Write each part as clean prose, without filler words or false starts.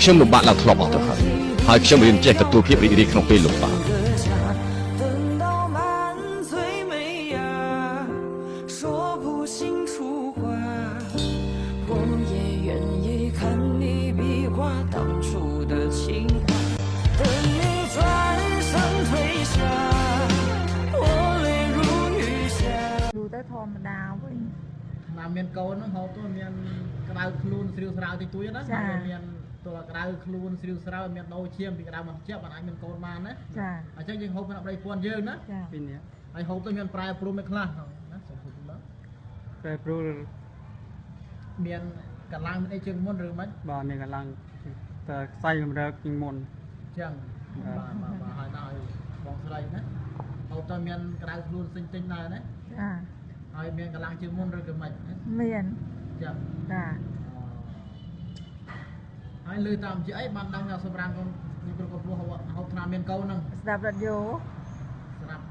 ខ្ញុំលំបាកឡើងធ្លាប់អស់ទៅហើយខ្ញុំរៀនចេះទទួលភាពរីករាយក្នុងពេលលំបាកទៅធម្មតាវិញណាមានកូនហ្នឹងហូបទៅមានក្តៅខ្លួនស្រាវស្រាវតិចតួចណាមានតើក្តៅខ្លួនស្រាវស្រាវមានដោឈាមពីក្តៅមកជាប់អាចមានកូនបានណាចាអញ្ចឹងយើងហូបក្នុងប្រៃពាន់យើងណាពីនេះហើយហូបទៅមានប្រែប្រួលមួយខ្លះណាសុំពុទ្ធឡើងប្រែប្រួលមានកលាំងមានអីជាងមុនឬមិនបាទមានកលាំងតែខ្សែកម្រើកជាងមុនអញ្ចឹងបាទហើយដល់បងស្រីណាហូបទៅមានក្តៅខ្លួនទិញដែរណាចាហើយមានកលាំងជាងមុនឬក៏មិនមានចាចាហើយលើតាមជាអីបានដឹងថាសម្រាប់កូននេះគ្រប់គ្រងហូបថ្នាំមានកូនហ្នឹងស្ដាប់រត់យោស្ដាប់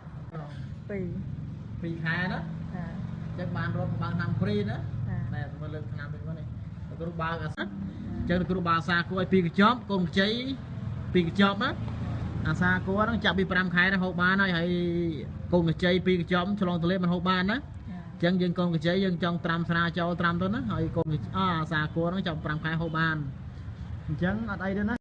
2ខែណាចាអញ្ចឹងបានរត់បើកឆ្នាំព្រីណាតែមើលលើឆ្នាំវិញមកនេះគ្រូបើកអាសាអញ្ចឹងគ្រូបើកអាសាគួរឲ្យ2កញ្ចប់កូនខ្ចី2កញ្ចប់ណាអាសាគួរហ្នឹងចាប់ពី5ខែទៅហូបបានហើយកូនខ្ចី2កញ្ចប់ឆ្លងទលេមិនហូបបានណាអញ្ចឹងយើងកូនខ្ចីយើងចង់ត្រាំស្រាចូលត្រាំទៅណាហើយកូនអាសាគួរហ្នឹងចាប់5ខែហូបបានអញ្ចឹងអត់អីទេណា